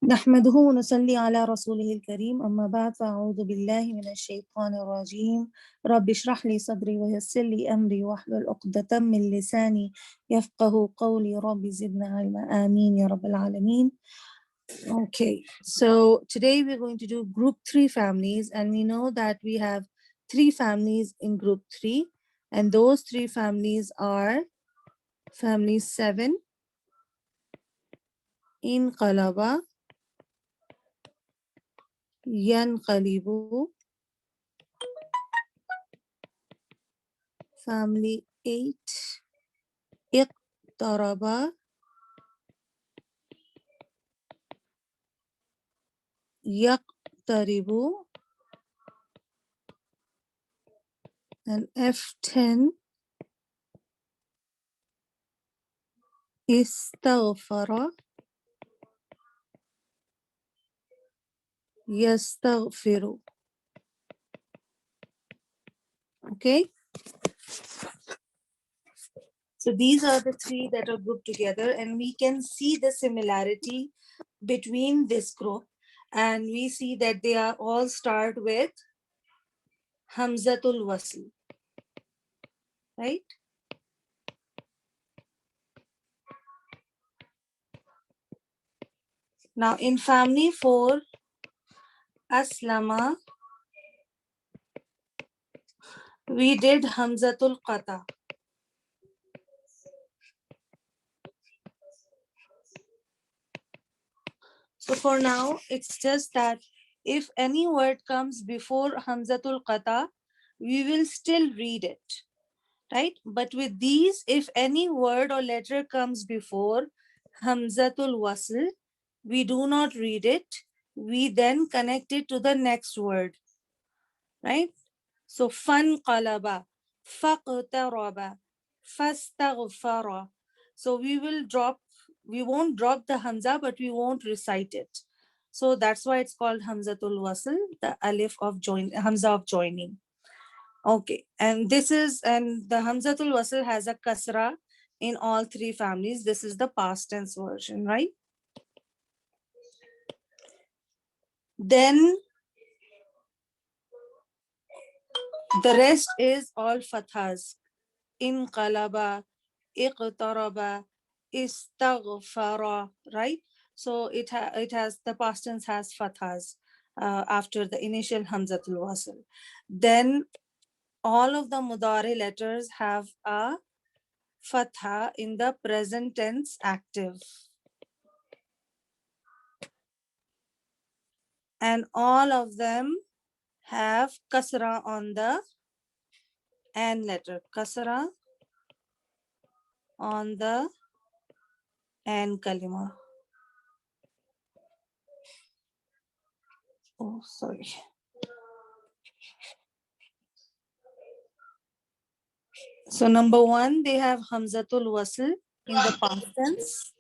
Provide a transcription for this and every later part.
نحمده ونصلي على رسوله الكريم أما بعد فأعوذ بالله من الشيطان الرجيم رب اشرح لي صدري ويسر لي أمري واحلل عقدة من لساني يفقه قولي رب زدنا علما آمين يا رب العالمين. Okay, so today we're going to do group 3 families, and we know that we have 3 families in group 3, and those 3 families are family 7, Inqalaba, Yanqalibu, family 8, Iqtaraba, Yaqtaribu, and F10, Istaghfara, Yastaghfiru. Okay, so these are the 3 that are grouped together, and we can see the similarity between this group, and we see that they are all start with Hamzatul Wasl, right? Now in family 4, Aslama, we did Hamzatul Qata. So for now, it's just that if any word comes before Hamzatul Qata, we will still read it, right? But with these, if any word or letter comes before Hamzatul Wasl, we do not read it. We then connect it to the next word, right? So Fanqalaba, Faqtaraba, Fastaghfara. So we won't drop the Hamza, but we won't recite it. So that's why it's called Hamzatul Wasl, the alif of Hamza of joining. Okay, and the Hamzatul Wasl has a kasra in all 3 families. This is the past tense version, right? Then the rest is all fathas. Inqalaba, Iqtaraba, Istaghfara, right? So it has the past tense has fathas after the initial Hamzatul Wasl. Then all of the Mudari letters have a fatha in the present tense active. And all of them have kasra on the an letter. Kasra on the an kalima. Oh, sorry. So number 1, they have Hamzatul Wasl in the past tense.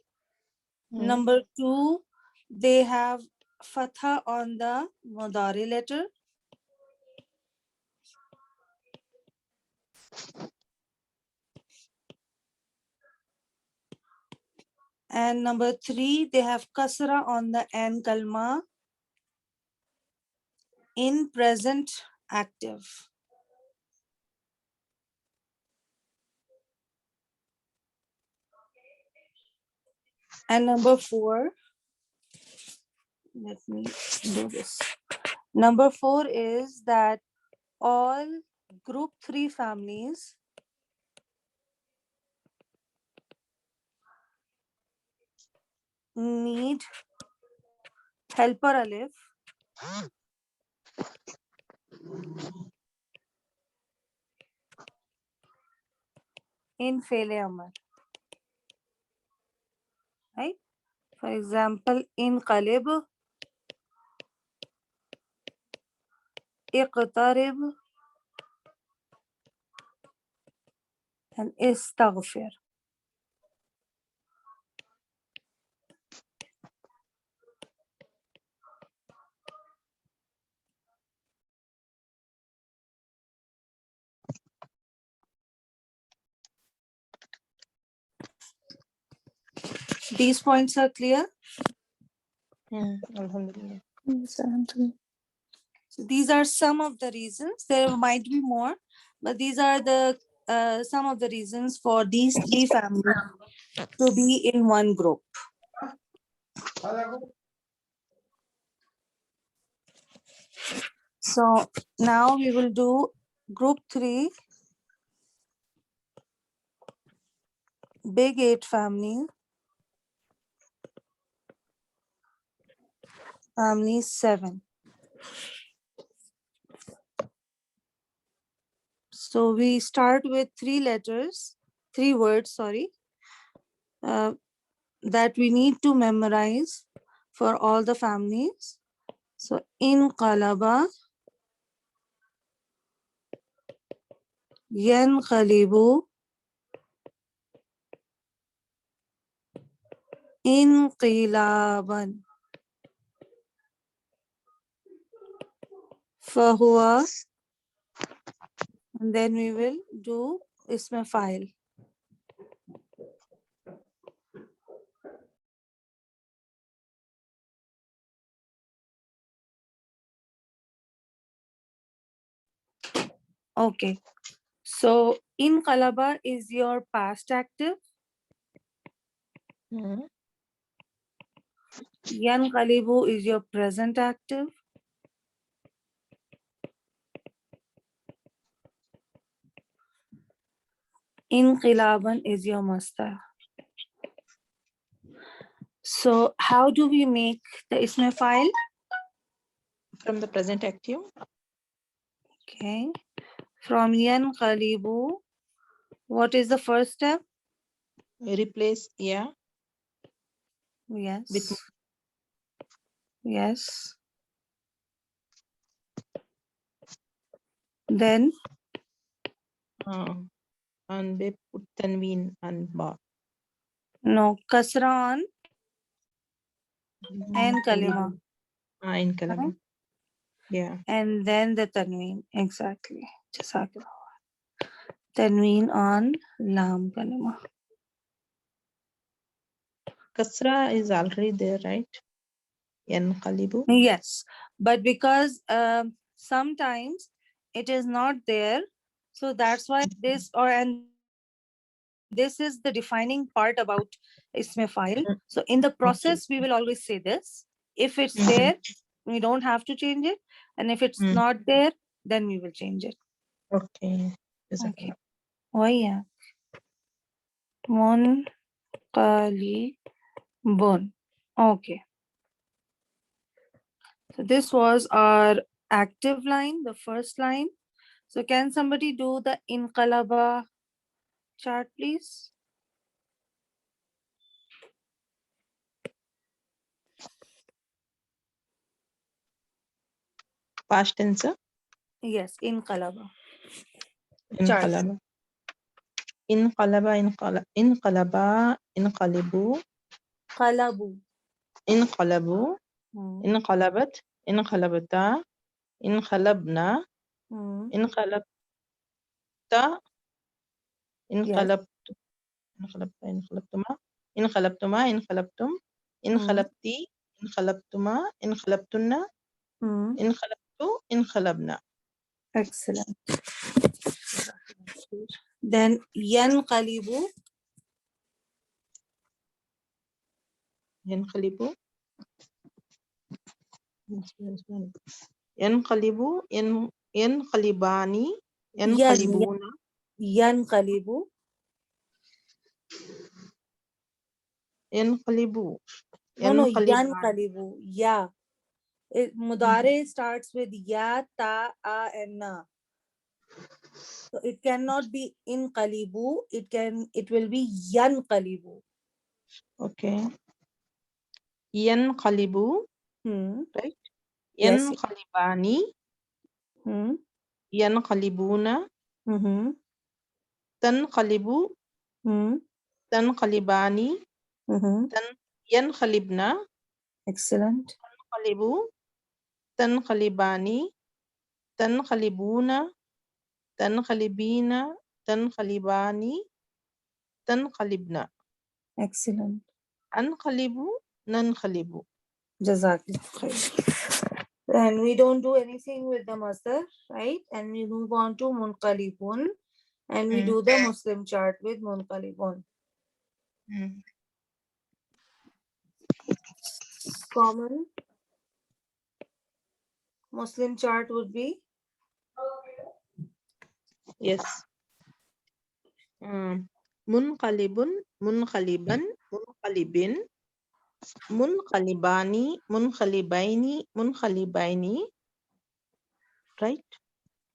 Number 2, they have Fatha on the Mudari letter. And number 3, they have Kasra on the An Kalma in present active. And number 4, let me do this. Number 4 is that all group 3 families need helper alif in Fele Amar, right? For example, Inqalib, Iqtarib, and Istaghfir. These points are clear? Alhamdulillah. So these are some of the reasons. There might be more, but these are the some of the reasons for these three families to be in one group. So now we will do group 3, big 8 family, family 7. So we start with 3 words, uh, that we need to memorize for all the families. So Inqalaba, Yanqalibu, Inqilaaban, Fahuwa, and then we will do Isme File. Okay. So Inqalaba is your past active. Yanqalibu is your present active. Inqilaaban is your masdar. So how do we make the Isme File? From the present active. Okay. From Yanqalibu, what is the first step? Replace yeah Yes. with Yes. Then and they put tanween and ba. no, kasra on and kalima. Inqalaba. Yeah. And then the tanween. Exactly. Jazakallah. Tanween on lam kalima. Kasra is already there, right? Yanqalibu. Yes, but because sometimes it is not there, so that's why this and this is the defining part about Isme File. So in the process, we will always Okay. say this. If it's there, we don't have to change it, and if it's not there, then we will change it. Okay. Okay. Waya mon kali bon. Okay. So this was our active line, the first line. So can somebody do the Inqalaba chart, please? Past tense. Yes, Inqalaba chart. Inqalaba. Inqalaba. Inqalaba. Inqalibu. Qalabu. Inqalabu. Hmm. Inqalabat. Inqalabata. Inqalabna. Hmm. Inqalabta. Yes. Inqalabtu. Inqalabtuma. Inqalabtuma. Inqalabtum. Hmm. Inqalabti. Inqalabtuma. Inqalabtunna. Hmm. Inqalabtu. Inqalabna. Excellent. Then Yanqalibu. Yanqalibu. Yanqalibu. Yanqalibani. Yan. Yanqalibuna. Yanqalibu. Yanqalibu. No, Yanqaliban. Yanqalibu. Ya. Mudare starts with ya, ta, a, and na. So it cannot be Inqalibu. It will be Yanqalibu. Okay. Yanqalibu. Hmm. Right? Yes. Yanqalibani. Hmm. Yanqalibuna. Mm-hmm. Tanqalibu. Hmm. Tanqalibani. Mm-hmm. Yanqalibna. Excellent. Tanqalibu. Tanqalibani. Tanqalibuna. Tanqalibina. Tanqalibani. Tanqalibna. Excellent. Anqalibu. Nanqalibu. Jazakallah. And we don't do anything with the masdar, right? And we move on to munqalibun, and we do the Muslim chart with munqalibun. Common Muslim chart would be Yes. Munqalibun, munqaliban, munqalibin, munqalibani, munqalibaini, munqalibaini. Right?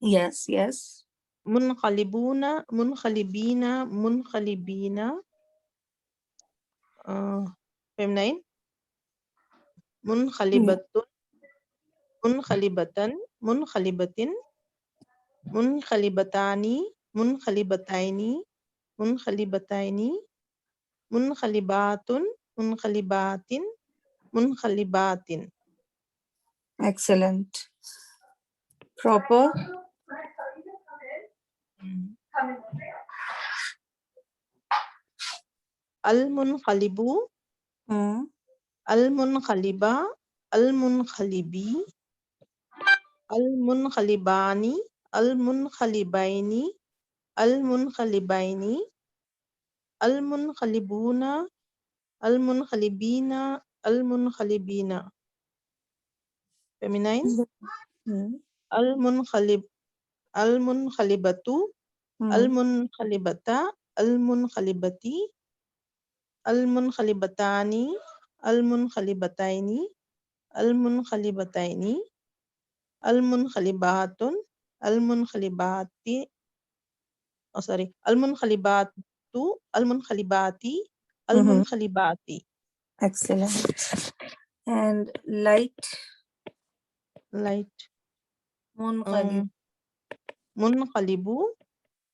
yes, yes. Munqalibuna, munqalibina, munqalibina. Feminine. Munqalibatun, munqalibatan, munqalibatin, munqalibatani, munqalibataini, munqalibataini, munqalibatun, munqalibatin, munqalibatin. Excellent. Proper. Al-munqalibu, al-munqaliba, al-munqalibi, al-munqalibani, al-munqalibaini, al-munqalibaini, al-munqalibuna, al-munqalibina, al-munqalibina. Feminine. Al-munqalib, al-munqalibatu, al-munqalibata, al-munqalibati, al-munqalibatani, al-munqalibataini, al-munqalibataini, al-munqalibatun, al-munqalibati, al-munqalibatu, al-munqalibati, al-munqalibati. Excellent. And light. Munqalib. Munqalibu,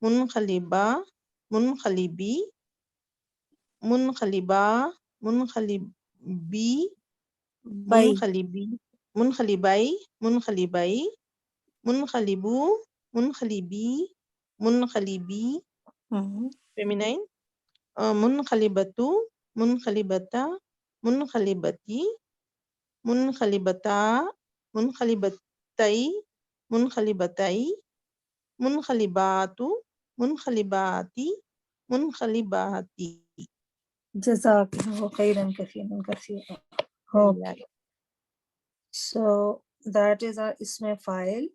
munqaliba, munqalibi, munqaliba, munqalibi, munqalibi, munqalibai, munqalibai, munqalibu, munqalibi, munqalibi. Feminine. Munqalibatu, munqalibata, munqalibati, munqalibata, munqalibatai, munqalibatai, munqalibatu, munqalibati, munqalibati. Jazakallahu khairan kathiran kathira. Okay. So that is our isme file.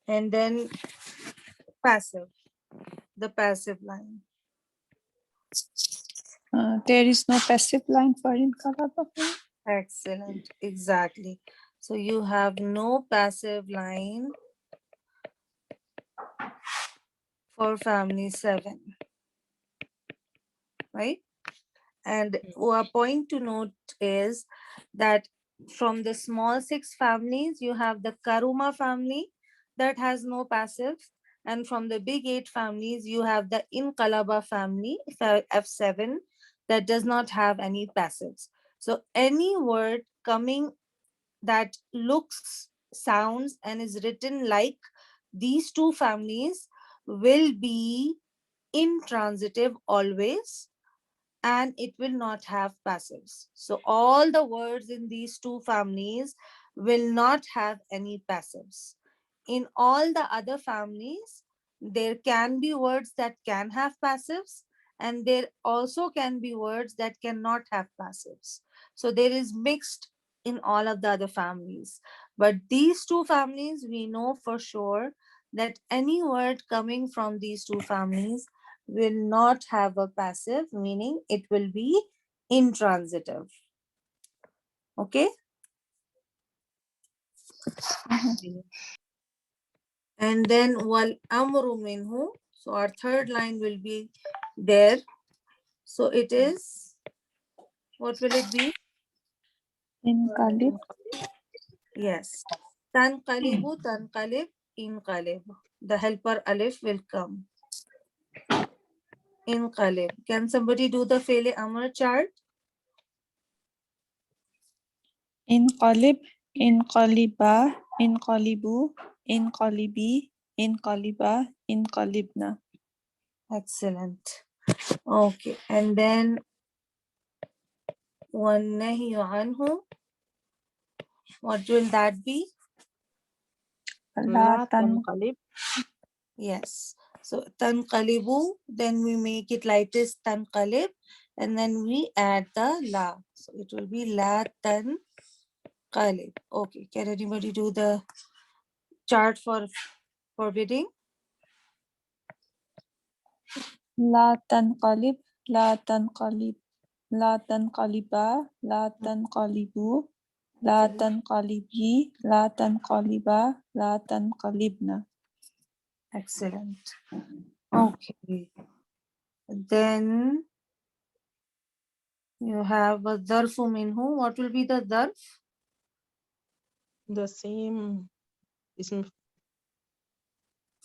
And then passive. The passive line. There is no passive line for Inqalaba. Excellent. Exactly. So you have no passive line for family 7. Right? And a point to note is that from the small 6 families, you have the Karuma family that has no passive. And from the big 8 families, you have the Inqalaba family, F7, that does not have any passives. So any word coming that looks, sounds, and is written like these 2 families will be intransitive always, and it will not have passives. So all the words in these 2 families will not have any passives. In all the other families, there can be words that can have passives, and there also can be words that cannot have passives. So there is mixed in all of the other families. But these 2 families, we know for sure that any word coming from these 2 families will not have a passive, meaning it will be intransitive. Okay? And then wal amru minhu. So our third line will be there. So it is, what will it be? Inqalib. Yes. Tanqalibu, tanqalib, inqalib. The helper alif will come. Inqalib. Can somebody do the Fele Amr chart? Inqalib, Inqaliba, Inqalibu, Inqalibi, Inqaliba, Inqalibna. Excellent. Okay. And then وَالنَّهِيُ عَنْهُ What will that be? لا لا تن تنقلب. Yes. So tanqalibu, then we make it like this, tanqalib, and then we add the la. So it will be la tanqalib. Okay, can anybody do the chart for forbidding? لا تنقلب لا تنقلب لا تنقلبا لا تنقلبوا لا تنقلبي لا تنقلبا لا تنقلبنا. Excellent. Okay. Then you have a dharfu minhu. What will be the dharf? The same ism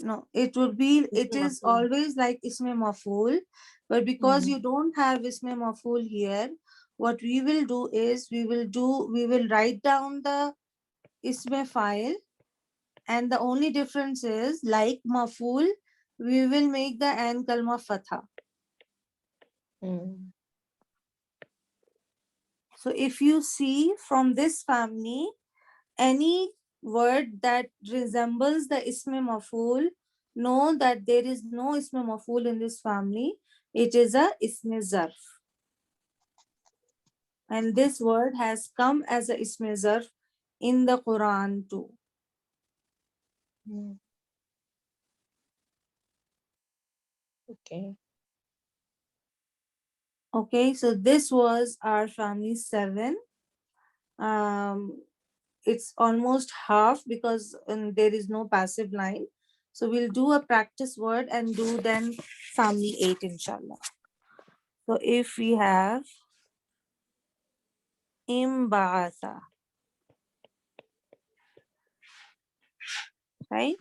No, it would be, it ism is maf'ul. always like isme maf'ul, but because you don't have isme maf'ul here, what we will do is we will write down the isme file, and the only difference is like maf'ul, we will make the an kalma fatha. Mm. So if you see from this family, any word that resembles the isme maf'ul, know that there is no isme maf'ul in this family. It is a isme zarf. And this word has come as a isme zarf in the Quran too. Mm. Okay. Okay, so this was our family 7. It's almost half because there is no passive line. So we'll do a practice word and do then family 8 inshallah. So if we have imba'atha, right?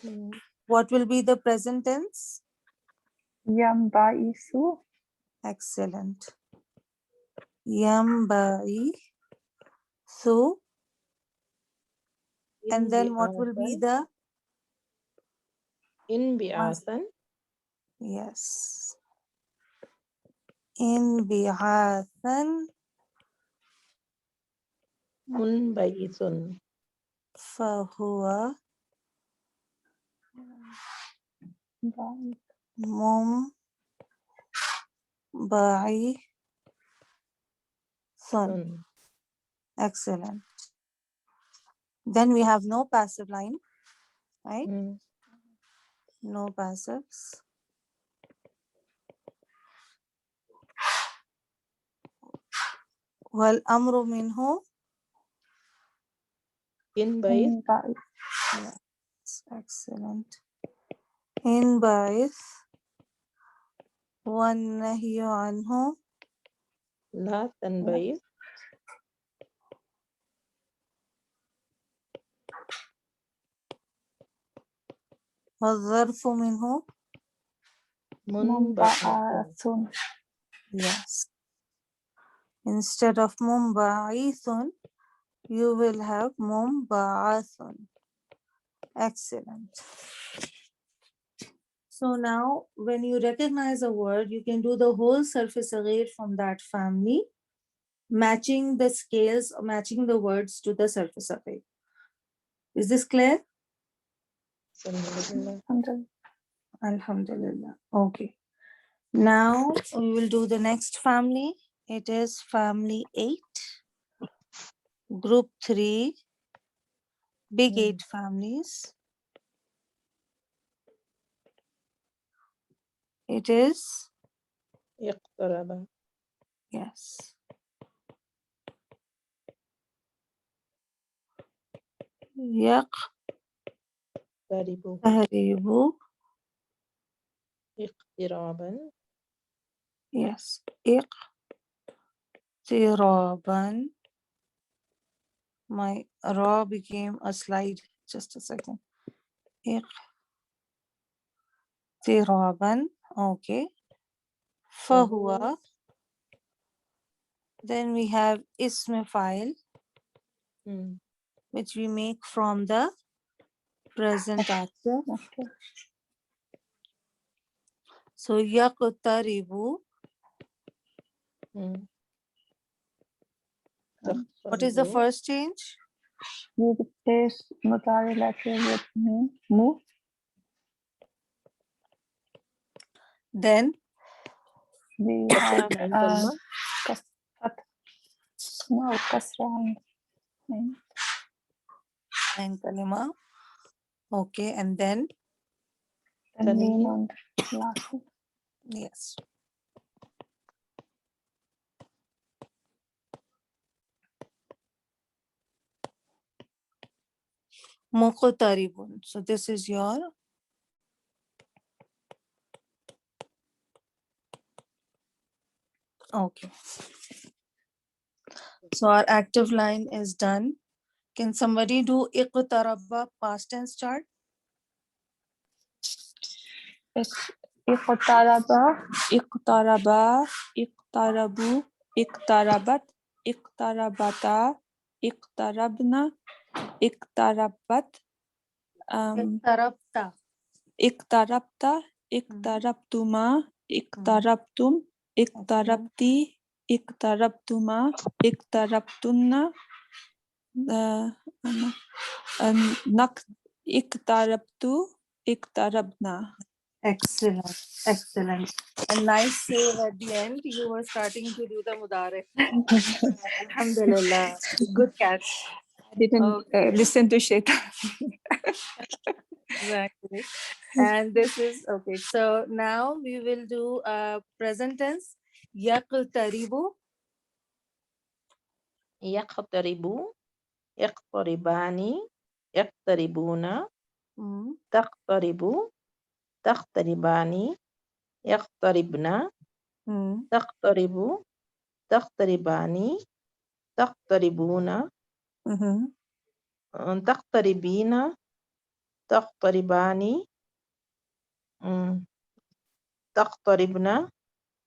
Mm. What will be the present tense? ينبعث Excellent. Yamba'i. So, and then what will be Inbi'athan. the mas? Inbi'athan. Yes. Inbi'athan Munbayithun. fahuwa بعيد mumba'i. Sun. Excellent. Then we have no passive line, right? Mm. No passives. Wal amru minhu. Inbayith. ينبعث Yes, excellent. In ba'ith. Wan nahyu anhu. La tanbayith. والظرف منه. Munba'athun. منبعث Yes. Instead of mumba'ithun, you will have mumba'athun. Excellent. So now when you recognize a word, you can do the whole surface array from that family, matching the scales, matching the words to the surface array. Is this clear? Alhamdulillah. الحمد لله. Alhamdulillah. Okay. Now we will do the next family. It is family 8, group 3, big 8 families. It is, Iqtaraba. yes, Yaqtaribu. Yaqtaribu. Iqtiraaban. Yes, Iqtiraaban. My raw became a slide. Just a second. Iqtiraaban. Okay. Fahuwa. Then we have ism file, Mm. which we make from the present active. Okay. So Yaqtaribu. Mm. What is the تقترب. first change? We replace mudari letter with mu. Then We كسرة had عين كلمة. kasra. Yanqalima. Okay, and then Tanween تنوين. on the last. yes. Muqtaribun. So this is your okay. So our active line is done. Can somebody do Iqtaraba past tense chart? It's Iqtaraba, Iqtaraba, Iqtarabu, Iqtarabat, Iqtarabata, Iqtarabna, Iqtarabat, Iqtarabta. Iqtarabta, Iqtarabtuma, Iqtarabtum, Iqtarabti, Iqtarabtuma, Iqtarabtunna, Iqtarabtu, Iqtarabna. Excellent. Excellent. A nice save at the end. You were starting to do the mudare. Alhamdulillah. Good catch. I didn't listen to Shaitan. Exactly. And this is okay. So now we will do present tense. Yaqtaribu. يقترب. يقتربان. يقتربون. Mm, تقترب. تقتربان. يقتربن. mm, تقترب. تقتربان. تقتربون. mhm, تقتربين. تقتربان. تقتربن.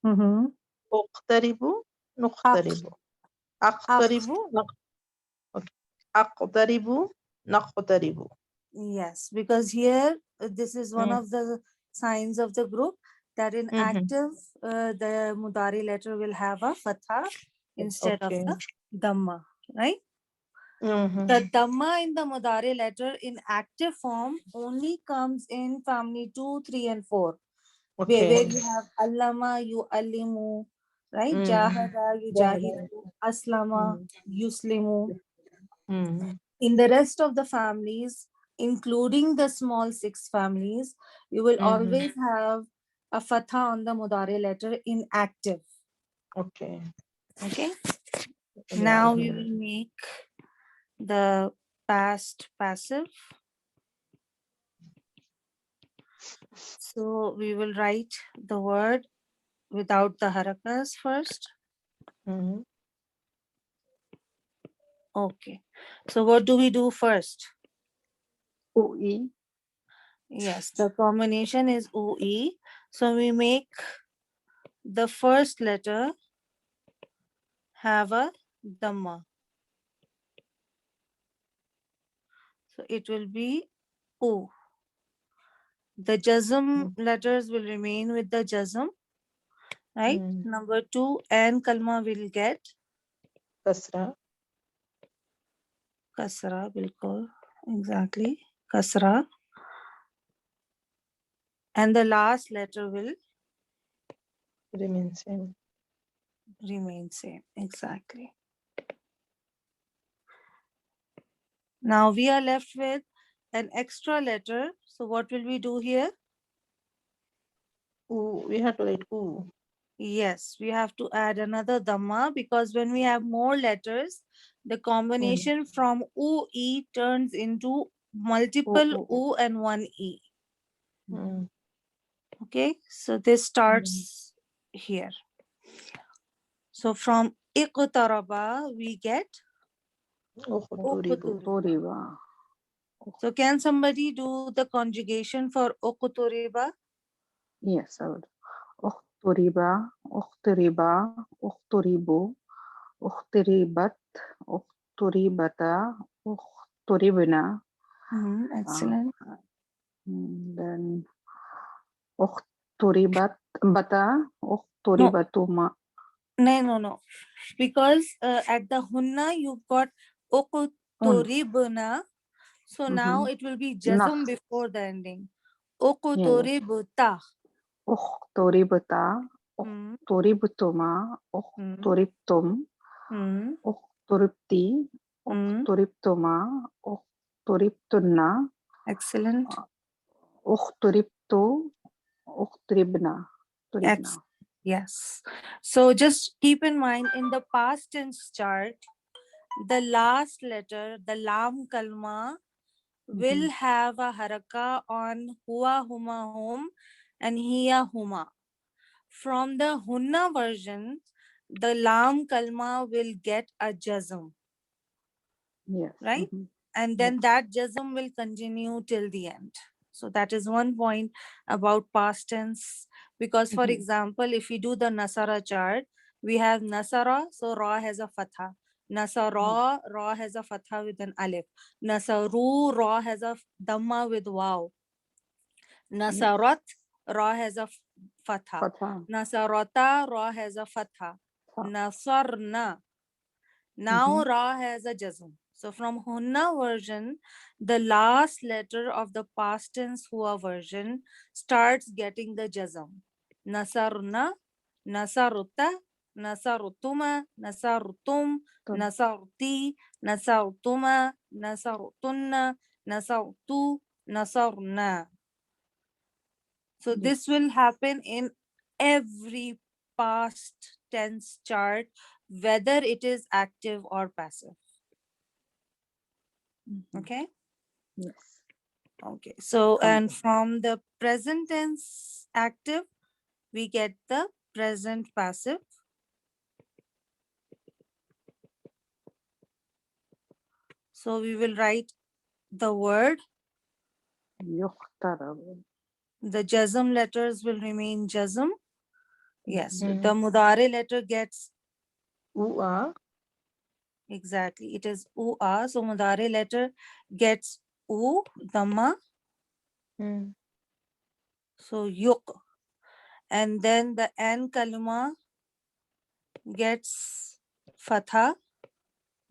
mhm. أقترب. نقترب. أقترب. أوكي. أقترب. نقترب. Yes, because here this is one مم. of the signs of the group that in مهم. active the mudari letter will have a fatha instead of Okay. the dhamma, right? مهم. The dhamma in the mudari letter in active form only comes in family 2, 3, and 4. Where Okay. you have allama, you allimu, right? Mm. Jahada, you Jahada. jahidu, aslama, yuslimu. Mm. In the rest of the families, including the small 6 families, you will Mhm. always have a fatha on the mudari letter in active. Okay. Okay. Yeah. Now we will make the past passive. So we will write the word without the harakas first. Mhm. Okay. So what do we do first? UI. Yes, the combination is OE. So we make the first letter have a dhamma. So it will be O. The jazm letters will remain with the jazm, right? Mm. Number 2, and kalma will get كسرة. kasra, bilkul, exactly, kasra. And the last letter will remain same. remain same, exactly. Now we are left with an extra letter. So what will we do here? Ooh, we have to write ooh. Yes, we have to add another dhamma because when we have more letters, the combination from U-E turns into multiple U and one E. Mm. Okay, so this starts here. So from Iqtaraba, we get أقترب. Uqturiba. So can somebody do the conjugation for Uqturiba? Yes, I would. Uqturiba, Uqturiba, Uqturibu, Uqturibat, Uqturibata, Uqturibna. Excellent. Then Uqturibat, Bata, No, Uqturibatuma. No. Because at the hunna you've got Un. uqturibna. So now Mm-hmm. it will be Nah. jazm before the ending. Yeah, yeah. Uqturibta. Uqturibata. Hmm. Uqturibtuma. Hmm. Uqturibtum. Hmm. Uqturibti. Hmm. Uqturibtuma. Uqturibtunna. Excellent. Uqturibtu. Uqturibna. Uqturibna. Excellent. Yes. So just keep in mind in the past tense chart, the last letter, the lam kalma, Mm-hmm. will have a haraka on huwa, huma, hum, and hiya, huma. From the hunna version, the lam kalma will get a jazm, Yes. right? Mm-hmm. And Yes. then that jazm will continue till the end. So that is one point about past tense. Because for Mm-hmm. example, if we do the nasara chart, we have nasara, so ra has a fatha. Mm-hmm. Nasara, ra has a fatha with an alif. Nasaru, ra has a dhamma with waw. Yes. Nasarat, ra has a fatha. Fatha. Nasarata, ra has a fatha. Tha. Nasarna. Mm-hmm. Now Ra has a jazm. So from Hunna version, the last letter of the past tense Hua version starts getting the jazm. Nasarna, Nasaruta, Nasarutuma, Nasarutum, Tun. Nasaruti, Nasarutuma, Nasarutunna, Nasarutu, Nasarna. So Yes. this will happen in every past tense chart, whether it is active or passive. Mm-hmm. Okay. Yes. Okay. So, Come. and from the present tense active, we get the present passive. So we will write the word. Yuqtarabu. The jazm letters will remain jazm. Yes. Mm-hmm. The mudare letter gets Ua. exactly. It is u-a. So mudare letter gets u, dhamma. Mm. So yuk. And then the n kalima gets fatha,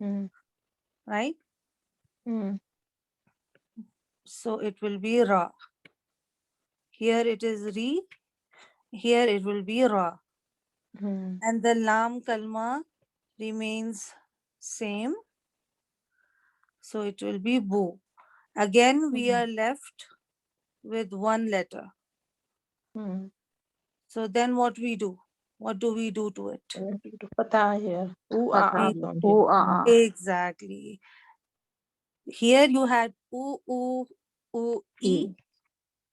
Mm. right? Mm. So it will be ra. Here it is ri, here it will be ra. Mm. And the lam kalma remains same. So it will be bu. Again, we Mm. are left with one letter. Mm. So then what we do? What do we do to it? And we do Fatah here. Fatha. Ua E- sound here. Mm. Uaa. Exactly. Here you had e. E.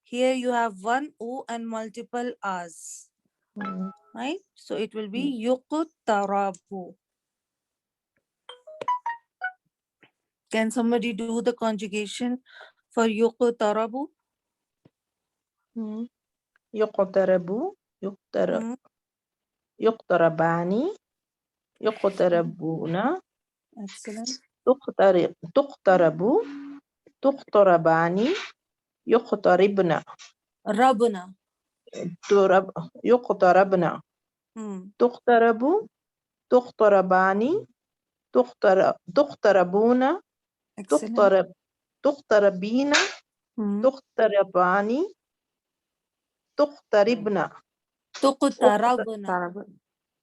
Here you have one u and multiple as. Mm. Right? So it will Yes. be Yaqtarabu. Can somebody do the conjugation for Yaqtarabu? Mm. يقتربوا. Hmm. يقتربان. يقتربون. Excellent. تقترب. تقتربان. يقتربن. Rabuna. ترب. يقتربن. Hmm. تقترب. تقتربان. تقتربون. Excellent. تقترب. تقتربين. Hmm. تقتربان. تقتربن. Tuqtarabuna. Tarabu.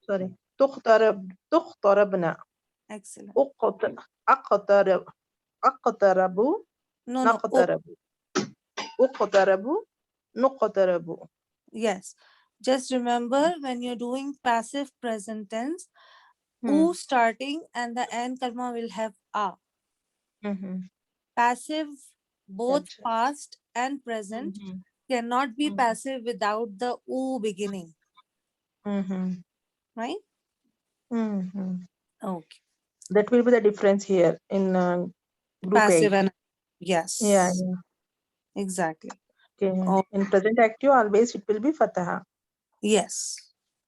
sorry. تقتربن. Excellent. أقترب. أقترب. No. نقترب. أقترب. نقترب. Yes. Just remember when you're doing passive present tense, Hmm. u starting and the n kalma will have a. Mm-hmm. Passive, both Gotcha. past and present, Mm-hmm. cannot be passive without the u beginning, Mm-hmm. right? Mm-hmm. Okay. That will be the difference here in group A. Passive and Yeah, yes, yeah. exactly. Okay. Oh, In present active, always it will be Fataha. yes.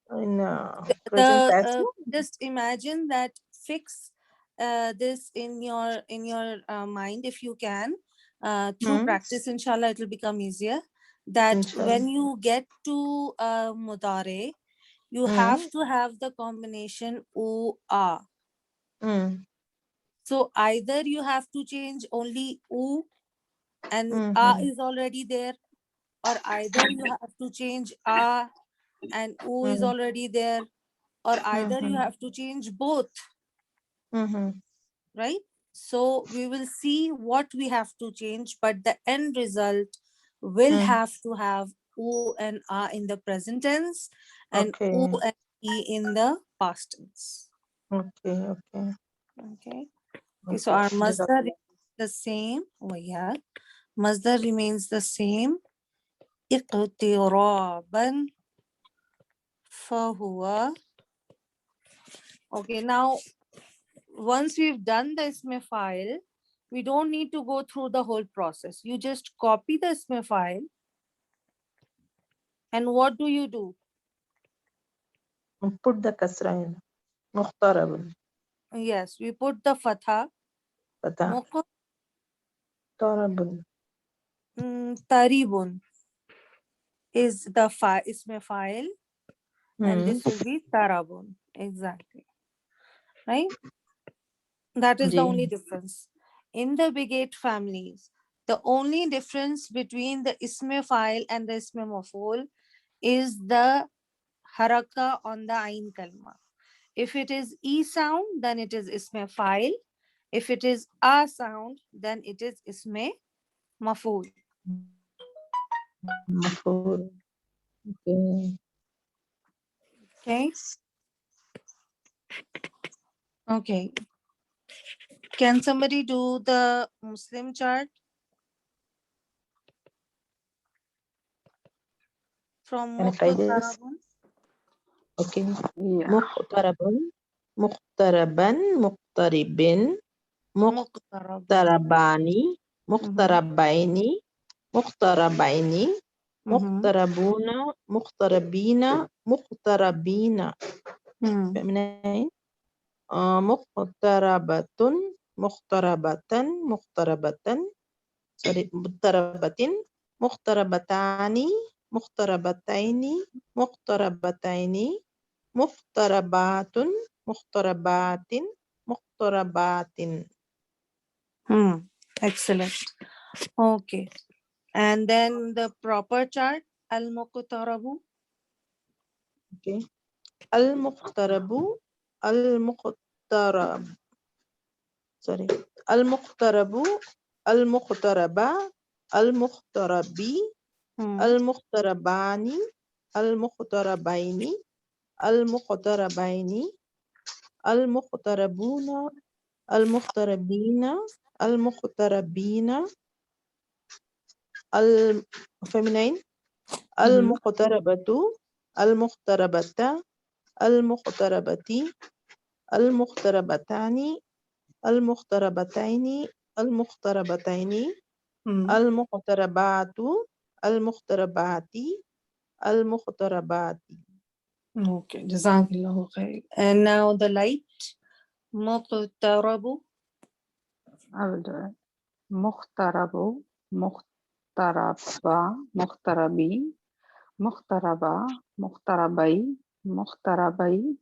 In present The passive, just imagine that fix this in your mind if you can. Through hmm. practice, inshallah, it will become easier. That Inshallah. when you get to mudare, you have to have the combination u a. So either you have to change only u and a is already there, or either you have to change a and u is already there, or either you have to change both, right? So we will see what we have to change, but the end result will have to have u and a in the present tense and u Okay. and e in the past tense. Okay. Okay. Okay. Okay, so Okay. our masdar Jazakallah. remains the same. Oh yeah. Masdar remains the same. Iqtiraban fahuwa. Okay, now once we've done the isme file, we don't need to go through the whole process. You just copy the isme file, and what do you do? Put the kasra in. Muqtarab. Yes, we put the fatha. Pata. Muqtarab. Taribun is the isme file, and this will be tarabun. Exactly. Right? That is the Ji. only difference. In the big eight families, the only difference between the isme file and the isme maf'ul is the haraka on the ain kalma. If it is e sound, then it is isme file. If it is a sound, then it is isme maf'ul. Mafur. Okay. Okay. Okay. Can somebody do the Muslim chart from Can I try this? Muqtarabun? Okay. Yeah. Muqtarabun. Muqtaraban. Muqtaribin. Muqtarabun. Muqtarabani. Mm-hmm. Muqtarabaini. Muqtarabaini. Mm-hmm. Muqtarabuna. Muqtarabina. Muqtarabina. Mm. Feminine. Muqtarabatun. Muqtarabatan. Muqtarabatan. Sorry. Muqtarabatin. Muqtarabatani. Muqtarabataini. Muqtarabataini. Muqtarabatun. Muqtarabatin. Muqtarabatin. Hmm. Excellent. Okay. And then the proper chart, Al Muqtarabu. Okay. Al-Muqtarabu. Al-Muqtarab. Sorry. Al-Muqtarabu. Al-Muqtaraba. Al-Muqtarabi. Hmm. Al-Muqtarabani. Al-Muqtarabaini. Al-Muqtarabaini. Al-Muqtarabuna. Al-Muqtarabina. Al-Muqtarabina. Al-Feminine. Mm-hmm. Al-Muqtarabatu. Al-Muqtarabata. Al-Muqtarabati. Al-Muqtarabatani. Al-Muqtarabataini. Al-Muqtarabataini. Hmm. Al-Muqtarabatu. Al-Muqtarabati. Al-Muqtarabati. Okay. Jazakallahu khair. And now the light, Muqtarabu. I will do it. Muqtarabu, Muqtaraba, Muqtarabi, Muqtaraba, Muqtarabai, Muqtarabai,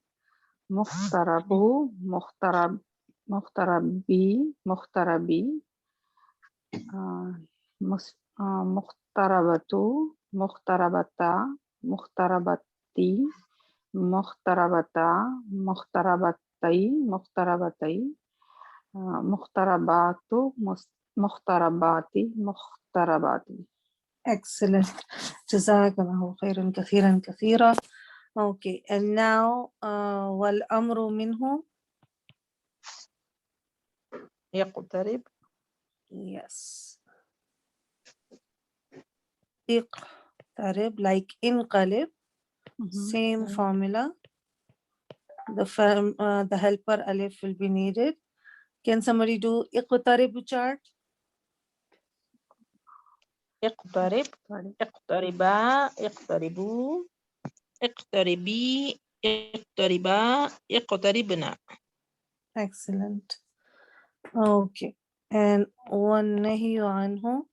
Muqtarabu, Muqtarabi, Muqtarabi, Muqtarabatu, Muqtarabata, Muqtarabati, Muqtarabata, Muqtarabatai, Muqtarabatai, Muqtarabatu, Muqtarabati, Muqtarabati. Excellent. Jazakallahu khairan kathiran kathira. Okay. And now, wal amru minhu. Yaqtarib. Yes. Iqtarib, like inqalib. Same formula. The helper alif will be needed. Can somebody do Iqtaribu chart? Iqtarib. Iqtariba. Iqtaribu. Iqtaribi. Iqtariba. Iqtaribna. Excellent. Okay. And one nahi anhu.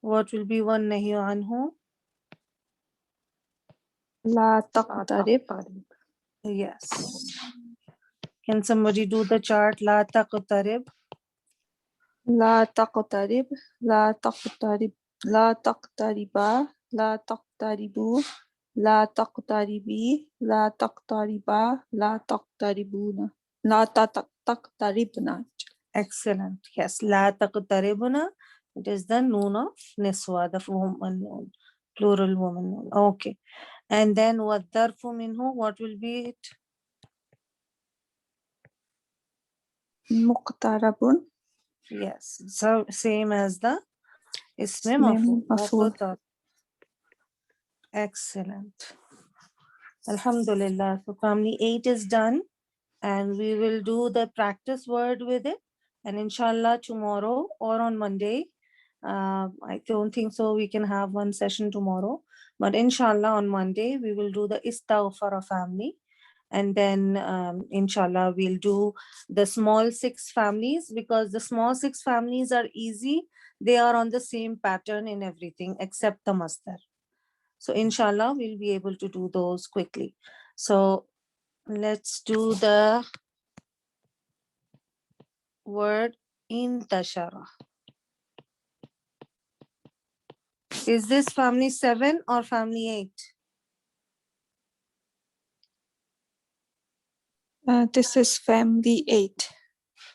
What will be one nahi anhu? لا لا تقترب. تقترب. Yes. Can somebody do the chart? La taqtarib. لا تقترب. لا تقترب. لا تقتربا. لا تقتربوا. لا تقتربي. لا تقتربا. لا تقتربون. لا تقتربنا. Excellent. Yes. La taqtaribuna. It is the noon of niswa, the woman noon, plural woman noon. Okay. And then what darfu minhu? What will be it? مقترب. Yes. So same as the isme اسم maf'ul. مفعول. Excellent. Alhamdulillah. So family 8 is done. And we will do the practice word with it. And inshallah, tomorrow or on Monday, I don't think so we can have one session tomorrow. But inshallah, on Monday, we will do the istaghfara family. And then, inshallah, we'll do the small 6 families, because the small 6 families are easy. They are on the same pattern in everything except the masdar. So inshallah, we'll be able to do those quickly. So let's do the word intashara. Is this family 7 or family 8? This is family 8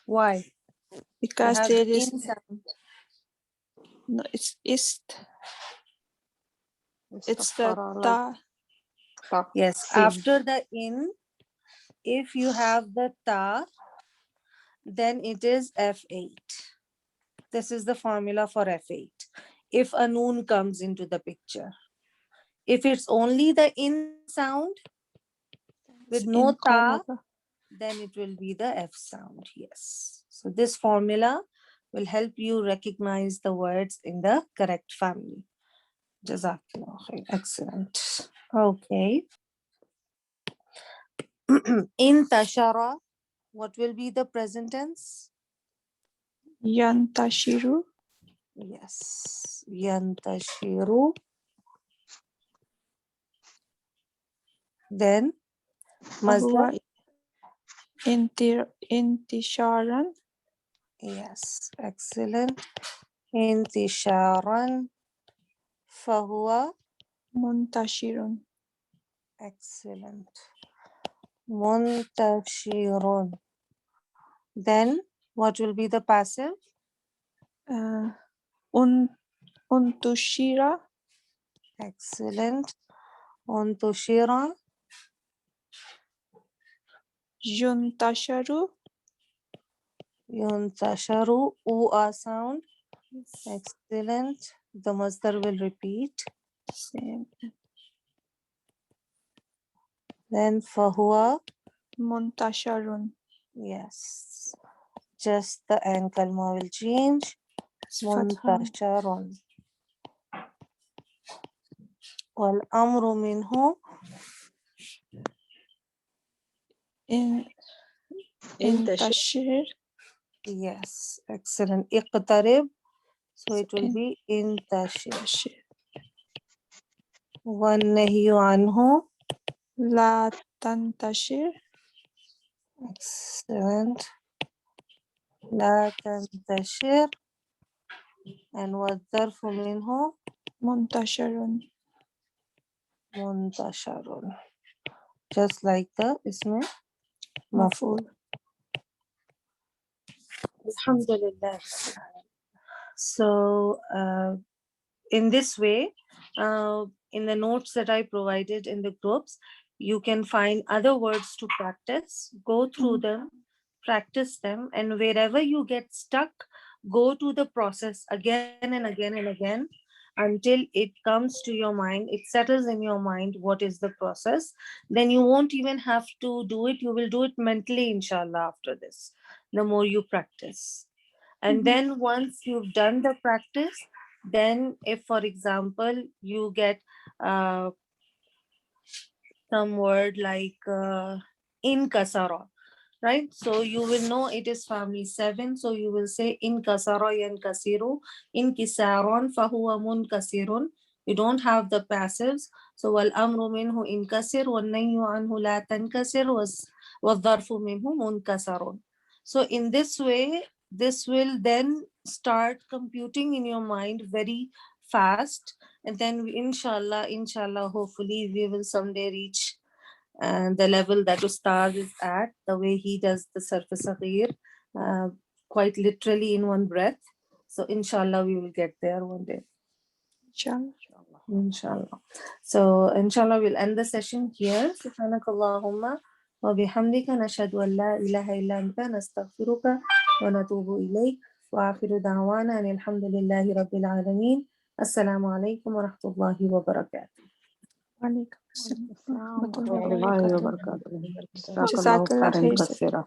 Why? You because have there the is in sound. no, it's the استغفر ta. Yes, sin. after the in, if you have the ta, then it is F8. This is the formula for F8. If a noon comes into the picture. If it's only the in sound with no ta, Inqalaba. then it will be the F sound. Yes. So this formula will help you recognize the words in the correct family. Jazakallah khair. Excellent. Okay. In tashara, what will be the present tense? Yantashiru. Yes. Yantashiru. Then فهو Masdar. انتشارا. Yes. Excellent. Intisharan. Fahuwa. منتشر. Excellent. Muntashirun. Then what will be the passive? انتشر. Excellent. Untushira. ينتشر. Yuntasharu. U sound. Excellent. The masdar will repeat. Same. Then fahuwa. منتشر. Yes. Just the kalma will change. فتحة. Muntasharun. Wal amru minhu. انتشر. Yes. Excellent. Iqtarib. So it will be intashir. انتشر. Wan nahiyu anhu. لا تنتشر. Excellent. La tantashir. And what zarfu minhu? منتشر. Muntasharun. Just like the isme maf'ul. مفعول. Alhamdulillah. So in this way, in the notes that I provided in the groups, you can find other words to practice, go through them, practice them, and wherever you get stuck, go to the process again and again and again until it comes to your mind, it settles in your mind what is the process. Then you won't even have to do it, you will do it mentally, inshallah, after this, the more you practice. And then once you've done the practice, then if, for example, you get some word like in kasara, right? So you will know it is family 7. So you will say inkasara yankasiru, inkisaron fahuwa munkasirun. You don't have the passives. So wal amru minhu inkasir wal nahyu anhu la tankasir wal dharfu minhu munkasarun. So in this way, this will then start computing in your mind very fast, and then inshallah, hopefully we will someday reach the level that Ustad is at, the way he does the surface Saghir, quite literally in one breath. So inshallah we will get there one day. Inshallah. Inshallah. So inshallah we'll end the session here. Subhanakallahumma wa bihamdika nashhadu an la ilaha illa anta nastaghfiruka wa natubu ilayk wa akhiru da'wana and alhamdulillahi rabbil alameen. Assalamu alaikum wa rahmatullahi wa barakatuh. Walaikum assalam wa rahmatullahi wa Warahmatullahi barakatuh. wabarakatuh. Jazakallahu Jazakallah khairan khair. kaseera.